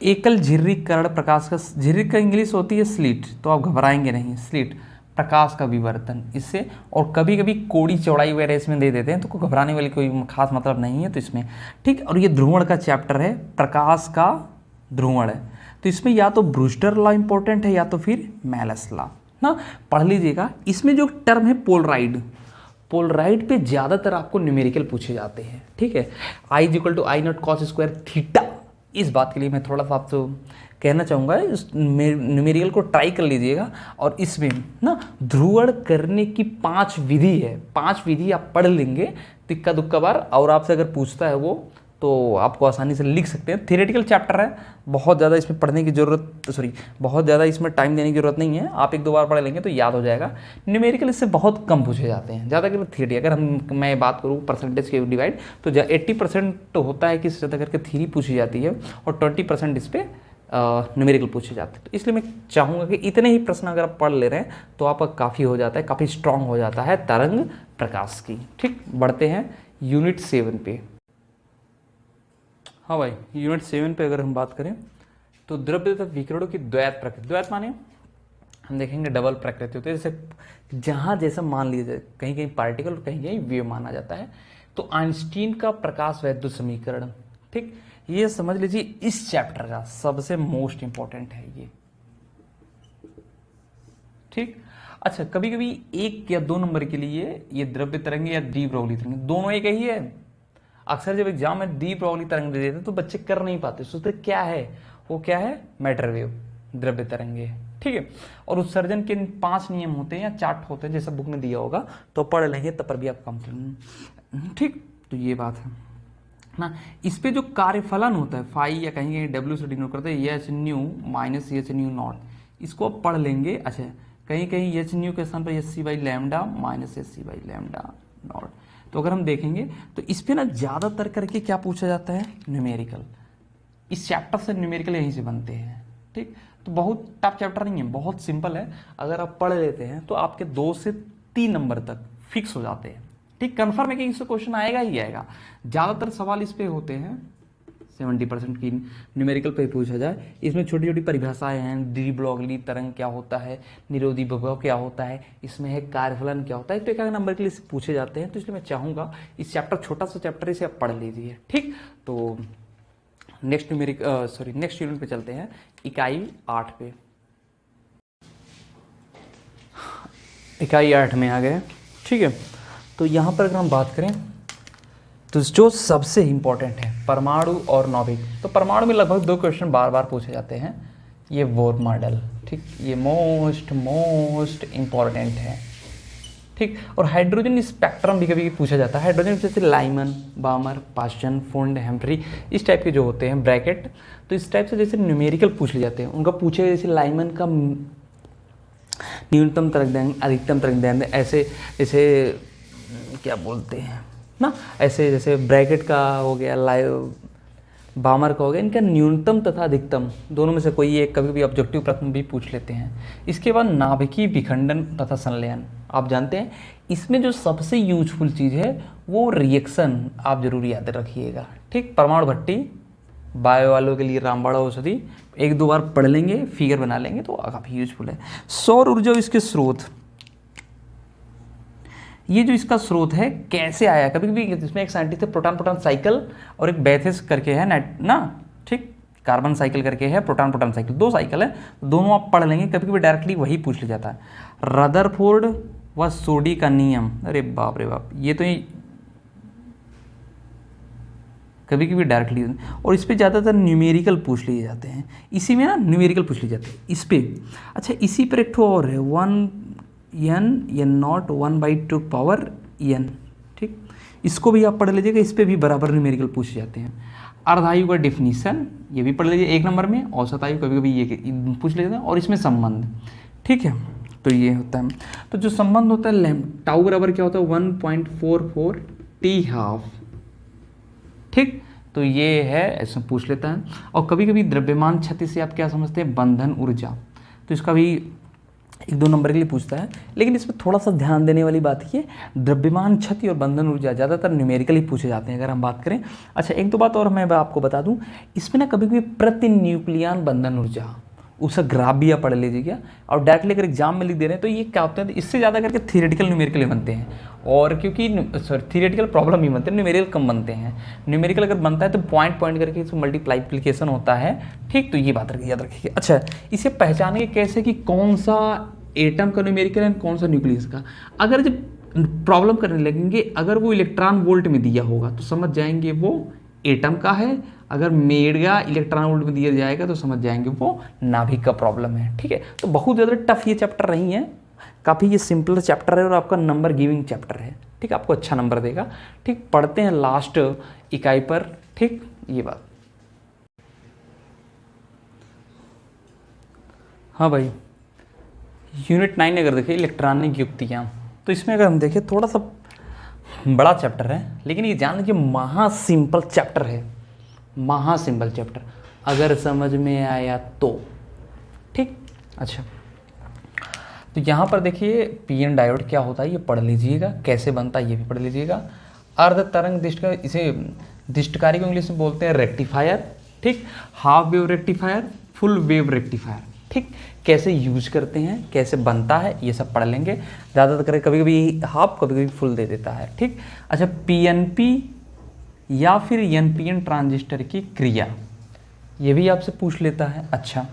एकल झिर्री कर्ण प्रकाश का, झिर्री का इंग्लिश होती है स्लिट, तो आप घबराएंगे नहीं, स्लिट प्रकाश का विवर्तन इससे। और कभी कभी कोड़ी चौड़ाई वगैरह इसमें दे देते हैं, तो घबराने वाली कोई खास मतलब नहीं है तो इसमें, ठीक। और ये ध्रुवण का चैप्टर है, प्रकाश का ध्रुवण है, तो इसमें या तो ब्रूस्टर लॉ इंपॉर्टेंट है या तो फिर मैलस लॉ ना, पढ़ लीजिएगा। इसमें जो टर्म है पोलराइड पे ज़्यादातर आपको न्यूमेरिकल पूछे जाते हैं, ठीक है। I=I0 cos² थीटा, इस बात के लिए मैं थोड़ा सा आपको कहना चाहूँगा, इस न्यूमेरिकल को ट्राई कर लीजिएगा। और इसमें ना ध्रुवण करने की 5 विधि है, 5 विधि आप पढ़ लेंगे तो इक्का दुक्का बार, और आपसे अगर पूछता है वो तो आपको आसानी से लिख सकते हैं। थियोरेटिकल चैप्टर है, बहुत ज़्यादा इसमें पढ़ने की ज़रूरत बहुत ज़्यादा इसमें टाइम देने की ज़रूरत नहीं है, आप 1-2 बार पढ़ लेंगे तो याद हो जाएगा। न्यूमेरिकल इससे बहुत कम पूछे जाते हैं, ज़्यादा थियरी। अगर मैं बात करूँ परसेंटेज के डिवाइड, तो 80% तो होता है कि इससे ज़्यादा करके थियरी पूछी जाती है और 20% इस पर न्यूमेरिकल पूछे जाते हैं। तो इसलिए मैं चाहूँगा कि इतने ही प्रश्न अगर आप पढ़ ले रहे हैं तो आपका काफ़ी हो जाता है, काफ़ी स्ट्रांग हो जाता है तरंग प्रकाश की। ठीक, बढ़ते हैं यूनिट 7 पे। हाँ भाई, यूनिट 7 पे अगर हम बात करें तो द्रव्य तथा विकिरणों की द्वैत प्रकृति। द्वैत माने हम देखेंगे डबल प्रकृति होती है, जैसे जहाँ जैसा मान लीजिए कहीं कहीं पार्टिकल और कहीं कहीं वेव माना जाता है। तो आइंस्टीन का प्रकाश वैद्युत समीकरण, ठीक, ये समझ लीजिए इस चैप्टर का सबसे मोस्ट इंपॉर्टेंट है ये। ठीक, अच्छा, कभी कभी 1 या 2 नंबर के लिए ये द्रव्य तरंग या द्विप्रवाही तरंग दोनों एक ही है। अक्सर जब एग्जाम में द्विप्रवाही तरंग दे देते तो बच्चे कर नहीं पाते, सोचते क्या है वो, क्या है, मैटर वेव, द्रव्य तरंगे। ठीक है, और उत्सर्जन के 5 नियम होते हैं या चार्ट होते हैं, जैसा बुक में दिया होगा तो पढ़ लेंगे, तब पर भी आप कम। ठीक, तो ये बात है ना। इस पे जो कार्यफलन होता है फाई या कहीं कहीं डब्ल्यू से डिनोट करते हैं, H new minus H new not, इसको आप पढ़ लेंगे। अच्छा, कहीं कहीं एच न्यू के स्थान पर H C by lambda minus H C by lambda naught. तो अगर हम देखेंगे तो इस पे ना ज़्यादातर करके क्या पूछा जाता है, न्यूमेरिकल। इस चैप्टर से न्यूमेरिकल यहीं से बनते हैं। ठीक, तो बहुत टफ चैप्टर नहीं है, बहुत सिंपल है। अगर आप पढ़ लेते हैं तो आपके 2 से 3 नंबर तक फिक्स हो जाते हैं। ठीक, कन्फर्म है कि इससे क्वेश्चन आएगा ही आएगा। ज़्यादातर सवाल इस पे होते हैं 70% की न्यूमेरिकल पे पूछा जाए। इसमें छोटी छोटी परिभाषाएं हैं, द्विब्रॉगली तरंग क्या होता है, निरोधी विभव क्या होता है, इसमें है कार्यफलन क्या होता है, तो 1 नंबर के लिए पूछे जाते हैं। तो इसलिए मैं चाहूँगा इस चैप्टर, छोटा सा चैप्टर, इसे आप पढ़ लीजिए। ठीक, तो नेक्स्ट यूनिट पे चलते हैं, इकाई 8 पे। इकाई 8 में आ गए। ठीक है, तो यहाँ पर अगर हम बात करें तो जो सबसे इंपॉर्टेंट है परमाणु और नाभिक। तो परमाणु में लगभग 2 क्वेश्चन बार बार पूछे जाते हैं, ये बोर मॉडल। ठीक, ये मोस्ट इंपॉर्टेंट है। ठीक, और हाइड्रोजन स्पेक्ट्रम भी कभी पूछा जाता है। हाइड्रोजन जैसे लाइमन, बामर, पास्चन, फुंड, हेम्फ्री, इस टाइप के जो होते हैं ब्रैकेट, तो इस टाइप से जैसे न्यूमेरिकल पूछ लिए जाते हैं। उनका पूछे जैसे लाइमन का न्यूनतम तरंगदैर्घ्य, अधिकतम तरंगदैर्घ्य, ऐसे जैसे क्या बोलते हैं ना, ऐसे जैसे ब्रैकेट का हो गया, बामर का हो गया, इनका न्यूनतम तथा अधिकतम दोनों में से कोई एक कभी कभी ऑब्जेक्टिव प्रश्न भी पूछ लेते हैं। इसके बाद नाभिकीय विखंडन तथा संलयन, आप जानते हैं इसमें जो सबसे यूजफुल चीज़ है वो रिएक्शन, आप जरूर याद रखिएगा। ठीक, परमाणु भट्टी, बायो वालों के लिए रामबाण औषधि, 1-2 बार पढ़ लेंगे, फिगर बना लेंगे तो काफ़ी यूजफुल है। सौर ऊर्जा, इसके स्रोत, ये जो इसका स्रोत है कैसे आया, कभी कभी इसमें एक साइंटिस्ट है प्रोटॉन साइकिल और एक बेथिस करके है ना। ठीक, कार्बन साइकिल करके है, प्रोटॉन साइकिल, 2 साइकिल है, दोनों आप पढ़ लेंगे। कभी कभी डायरेक्टली वही पूछ लिया जाता है। रदरफोर्ड व सोडी का नियम, अरे बाप रे बाप, ये तो कभी कभी डायरेक्टली, और इस पे ज़्यादातर न्यूमेरिकल पूछ लिए जाते हैं। इसी में ना न्यूमेरिकल पूछ लिए जाते हैं इस पे। अच्छा, इसी पर एक ठो और है, 1n नॉट 1/2 पावर n। ठीक, इसको भी आप पढ़ लीजिएगा, इस पे भी बराबर न्यूमेरिकल पूछे जाते हैं। अर्धायु का डिफिनीशन, ये भी पढ़ लीजिए 1 नंबर में। औसत आयु कभी कभी ये पूछ लेते हैं, और इसमें संबंध। ठीक है, तो ये होता है, तो जो संबंध होता है टाउ बराबर क्या होता है 1.44 t½ ठीक, तो ये है, ऐसा पूछ लेता है। और कभी कभी द्रव्यमान क्षति से आप क्या समझते हैं, बंधन ऊर्जा, तो इसका भी 1-2 नंबर के लिए पूछता है। लेकिन इसमें थोड़ा सा ध्यान देने वाली बात ये, द्रव्यमान क्षति और बंधन ऊर्जा ज़्यादातर न्यूमेरिकली पूछे जाते हैं अगर हम बात करें। अच्छा, 1-2 बात और मैं आपको बता दूं, इसमें ना कभी कभी प्रति न्यूक्लियन बंधन ऊर्जा, उसका ग्राफ भी आप पढ़ लीजिएगा। और डायरेक्टली अगर एग्जाम में लिख दे रहे हैं तो ये क्या होता है, इससे ज़्यादा करके थियोरेटिकल न्यूमेरिकल बनते हैं। और क्योंकि थियोरेटिकल प्रॉब्लम ही बनते हैं, न्यूमेरिकल कम बनते हैं। न्यूमेरिकल अगर बनता है तो पॉइंट करके इसमें मल्टीप्लिकेशन होता है। ठीक, तो ये बात याद रखिए। अच्छा, इसे पहचानेंगे कैसे कि कौन सा एटम का न्यूमेरिकल है, कौन सा न्यूक्लियस का। अगर जब प्रॉब्लम करने लगेंगे, अगर वो इलेक्ट्रॉन वोल्ट में दिया होगा तो समझ जाएंगे वो एटम का है। अगर मेगा इलेक्ट्रॉन वोल्ट में दिया जाएगा तो समझ जाएंगे वो नाभिक का प्रॉब्लम है। ठीक है, तो बहुत ज़्यादा टफ ये चैप्टर नहीं है, काफ़ी ये सिंपल चैप्टर है और आपका नंबर गिविंग चैप्टर है। ठीक, आपको अच्छा नंबर देगा। ठीक, पढ़ते हैं लास्ट इकाई पर। ठीक, ये बात। हाँ भाई, यूनिट 9 अगर देखें इलेक्ट्रॉनिक युक्तियाँ, तो इसमें अगर हम देखें थोड़ा सा बड़ा चैप्टर है, लेकिन ये जान लीजिए महा सिंपल चैप्टर है, महा सिंपल चैप्टर, अगर समझ में आया तो। ठीक, अच्छा, तो यहाँ पर देखिए पीएन डायोड क्या होता है ये पढ़ लीजिएगा, कैसे बनता है ये भी पढ़ लीजिएगा। अर्ध तरंग दिष्टकारी, इसे दिष्टकारी को इंग्लिश में बोलते हैं रेक्टिफायर। ठीक, half wave rectifier, full wave rectifier. ठीक, कैसे यूज करते हैं, कैसे बनता है, ये सब पढ़ लेंगे। ज़्यादातर कभी कभी हाफ कभी कभी फुल दे देता है। ठीक, अच्छा, पीएनपी या फिर एनपीएन ट्रांजिस्टर की क्रिया, ये भी आपसे पूछ लेता है। अच्छा,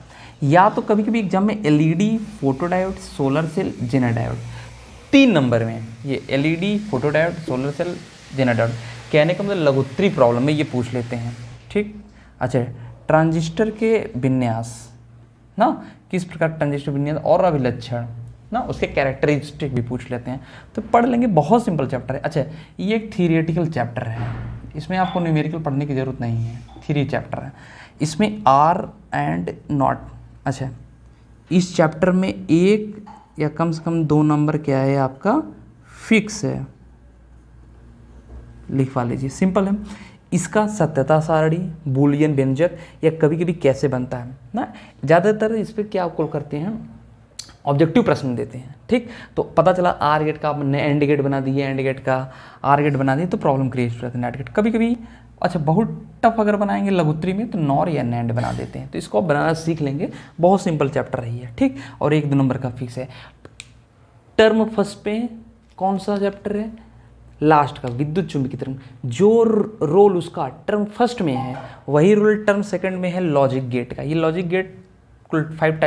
या तो कभी कभी एग्जाम में LED, photodiode, solar cell, Zener diode, 3 नंबर में ये LED, photodiode, solar cell, Zener diode, कहने का मतलब लघुत्तरी प्रॉब्लम में ये पूछ लेते हैं। ठीक, अच्छा, ट्रांजिस्टर के विन्यास ना, किस प्रकार ट्रांजिस्टर विन्यास और अभिलक्षण ना, उसके कैरेक्टरिस्टिक भी पूछ लेते हैं, तो पढ़ लेंगे। बहुत सिंपल चैप्टर है। अच्छा, ये एक थियोरेटिकल चैप्टर है, इसमें आपको न्यूमेरिकल पढ़ने की ज़रूरत नहीं है, थ्योरी चैप्टर है। इसमें आर एंड नॉट, अच्छा, इस चैप्टर में 1 या कम से कम 2 नंबर क्या है आपका फिक्स है, लिखवा लीजिए, सिंपल है। इसका सत्यता सारणी, बूलियन व्यंजक, या कभी कभी कैसे बनता है ना, ज़्यादातर इस पर क्या कॉल करते हैं, ऑब्जेक्टिव प्रश्न देते हैं। ठीक, तो पता चला आर गेट का आपने एंड गेट बना दिए, एंड गेट का आर गेट बना दिए, तो प्रॉब्लम क्रिएट हो जाती है नेट गेट। कभी कभी अच्छा बहुत टफ अगर बनाएंगे लघुत्री में तो नॉर या नैंड बना देते हैं, तो इसको आप बनाना सीख लेंगे। बहुत सिंपल चैप्टर रही है। ठीक, और 1-2 नंबर का फिक्स है। टर्म फर्स्ट पे कौन सा चैप्टर है, लास्ट का, विद्युत चुंबकीय तरंग, जो रोल उसका टर्म फर्स्ट में है वही रोल टर्म सेकंड में है लॉजिक गेट का। ये लॉजिक गेट कुल 5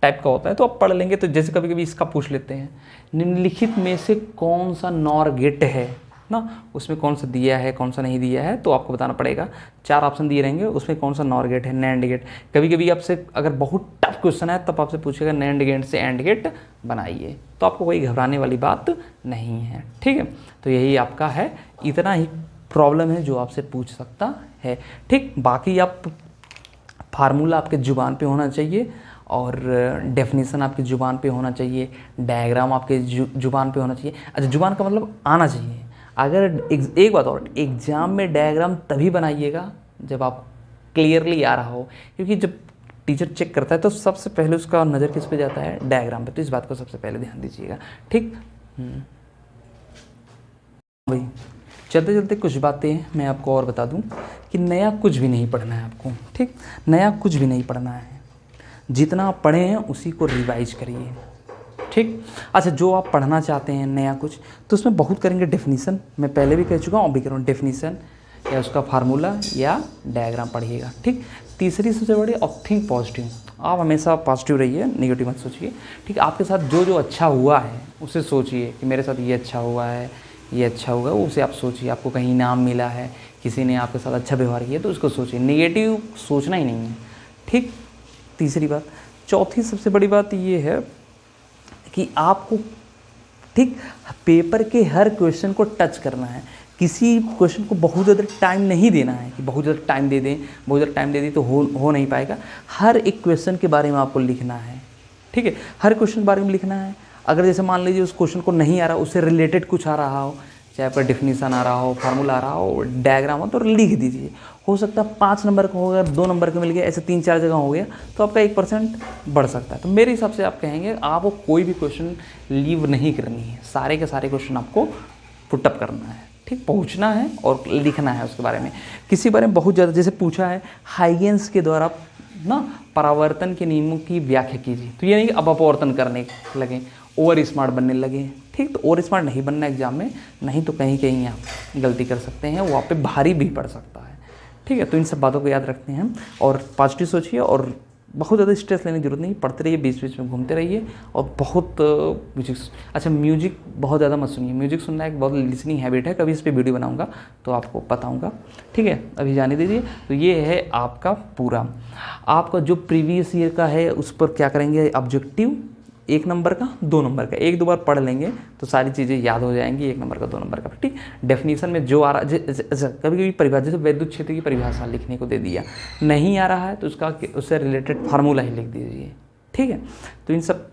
टाइप का होता है, तो आप पढ़ लेंगे। तो जैसे कभी कभी इसका पूछ लेते हैं, निम्नलिखित में से कौन सा नॉर गेट है ना, उसमें कौन सा दिया है कौन सा नहीं दिया है, तो आपको बताना पड़ेगा। 4 ऑप्शन दिए रहेंगे, उसमें कौन सा नॉर गेट है, नैंड गेट। कभी कभी आपसे अगर बहुत टफ क्वेश्चन है तब आपसे पूछेगा नैंड गेट से एंड गेट बनाइए, तो आपको कोई घबराने वाली बात नहीं है। ठीक है, तो यही आपका है, इतना ही प्रॉब्लम है जो आपसे पूछ सकता है। ठीक, बाकी आप फार्मूला आपके जुबान पे होना चाहिए, और डेफिनेशन आपकी ज़ुबान पे होना चाहिए, डायग्राम आपके ज़ुबान पे होना चाहिए। अच्छा, ज़ुबान का मतलब आना चाहिए। अगर एक बात और, एग्ज़ाम में डायग्राम तभी बनाइएगा जब आप क्लियरली आ रहा हो, क्योंकि जब टीचर चेक करता है तो सबसे पहले उसका नज़र किस पे जाता है, डायग्राम पे। तो इस बात को सबसे पहले ध्यान दीजिएगा। ठीक, भाई चलते चलते कुछ बातें मैं आपको और बता दूं कि नया कुछ भी नहीं पढ़ना है आपको। ठीक, नया कुछ भी नहीं पढ़ना है, जितना आप पढ़े हैं उसी को रिवाइज करिए। ठीक, अच्छा, जो आप पढ़ना चाहते हैं नया कुछ, तो उसमें बहुत करेंगे डेफिनीसन, मैं पहले भी कह चुका हूँ, अभी कह रहा हूँ, डेफिनीसन या उसका फार्मूला या डायग्राम पढ़िएगा। ठीक, तीसरी सबसे बड़ी, ऑफ थिंक पॉजिटिव। आप हमेशा पॉजिटिव रहिए, नेगेटिव मत सोचिए। ठीक, आपके साथ जो जो अच्छा हुआ है उसे सोचिए कि मेरे साथ ये अच्छा हुआ है, ये अच्छा हुआ, उसे आप सोचिए। आपको कहीं इनाम मिला है, किसी ने आपके साथ अच्छा व्यवहार किया, तो उसको सोचिए, नेगेटिव सोचना ही नहीं है। ठीक, तीसरी बात। चौथी सबसे बड़ी बात ये है कि आपको, ठीक, पेपर के हर क्वेश्चन को टच करना है। किसी क्वेश्चन को बहुत ज़्यादा टाइम नहीं देना है कि बहुत ज़्यादा टाइम दे दें, बहुत ज़्यादा टाइम दे दें तो हो नहीं पाएगा। हर एक क्वेश्चन के बारे में आपको लिखना है। ठीक है, हर क्वेश्चन के बारे में लिखना है। अगर जैसे मान लीजिए उस क्वेश्चन को नहीं आ रहा, उससे रिलेटेड कुछ आ रहा हो, चाहे पर डिफिनीसन आ रहा हो, फार्मूला आ रहा हो, डायग्राम हो, तो लिख दीजिए। हो सकता है 5 नंबर का हो गया, 2 नंबर का मिल गया, ऐसे 3-4 जगह हो गया, तो आपका 1% बढ़ सकता है। तो मेरे हिसाब से आप कहेंगे आपको कोई भी क्वेश्चन लीव नहीं करनी है, सारे के सारे क्वेश्चन आपको पुटअप करना है। ठीक, पहुँचना है और लिखना है उसके बारे में। किसी बारे में बहुत ज़्यादा, जैसे पूछा है हाइगेंस के द्वारा ना परावर्तन के नियमों की व्याख्या कीजिए, तो ये नहीं कि अब अपवर्तन करने लगे, ओवर स्मार्ट बनने लगे। ठीक, तो ओवर स्मार्ट नहीं बनना एग्जाम में, नहीं तो कहीं कहीं आप गलती कर सकते हैं, वो आप पे भारी भी पड़ सकता है। ठीक है, तो इन सब बातों को याद रखते हैं और पॉजिटिव सोचिए, और बहुत ज़्यादा स्ट्रेस लेने की जरूरत नहीं, पढ़ते रहिए, बीच बीच में घूमते रहिए, और बहुत म्यूजिक, अच्छा म्यूजिक बहुत ज़्यादा मत सुनिए। म्यूजिक सुनना एक बहुत लिसनिंग हैबिट है, कभी इस पर वीडियो बनाऊंगा तो आपको बताऊंगा। ठीक है, अभी जाने दीजिए। तो ये है आपका पूरा, आपका जो प्रीवियस ईयर का है उस पर क्या करेंगे, ऑब्जेक्टिव 1 नंबर का 2 नंबर का, 1-2 बार पढ़ लेंगे तो सारी चीज़ें याद हो जाएंगी, 1 नंबर का 2 नंबर का, ठीक। डेफिनेशन में जो आ रहा, कभी कभी परिभाषा, जैसे वैद्युत क्षेत्र की परिभाषा लिखने को दे दिया, नहीं आ रहा है तो उससे रिलेटेड फार्मूला ही लिख दीजिए, ठीक है। तो इन सब,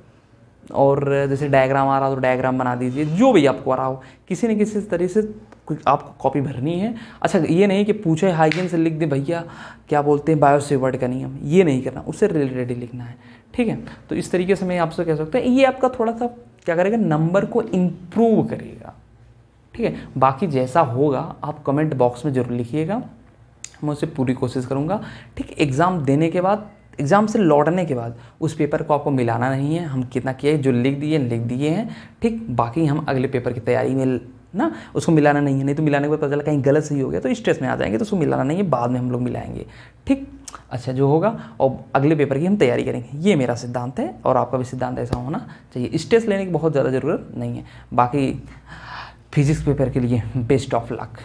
और जैसे डायग्राम आ रहा हो तो डायग्राम बना दीजिए, जो भी आपको आ रहा हो, किसी न किसी तरह से आपको कॉपी भरनी है। अच्छा, ये नहीं कि पूछे हाइजीन से लिख दे भैया क्या बोलते हैं बायोसेवर्ट का नियम, ये नहीं करना, उससे रिलेटेड ही लिखना है, ठीक है। तो इस तरीके से मैं आपसे कह सकता हूँ, ये आपका थोड़ा सा क्या करेगा, नंबर को इम्प्रूव करेगा, ठीक है। बाकी जैसा होगा आप कमेंट बॉक्स में ज़रूर लिखिएगा, मैं उससे पूरी कोशिश करूँगा, ठीक। एग्ज़ाम देने के बाद, एग्ज़ाम से लौटने के बाद उस पेपर को आपको मिलाना नहीं है, हम कितना किया है, जो लिख दिए हैं, ठीक। बाकी हम अगले पेपर की तैयारी में ना उसको मिलाना नहीं है, नहीं तो मिलाने के बाद पता चला कहीं गलत सही हो गया तो स्ट्रेस में आ जाएंगे, तो उसको मिलाना नहीं है, बाद में हम लोग मिलाएंगे, ठीक। अच्छा, जो होगा और अगले पेपर की हम तैयारी करेंगे, ये मेरा सिद्धांत है और आपका भी सिद्धांत ऐसा होना चाहिए। स्ट्रेस लेने की बहुत ज़्यादा ज़रूरत नहीं है। बाकी फिजिक्स पेपर के लिए बेस्ट ऑफ लक।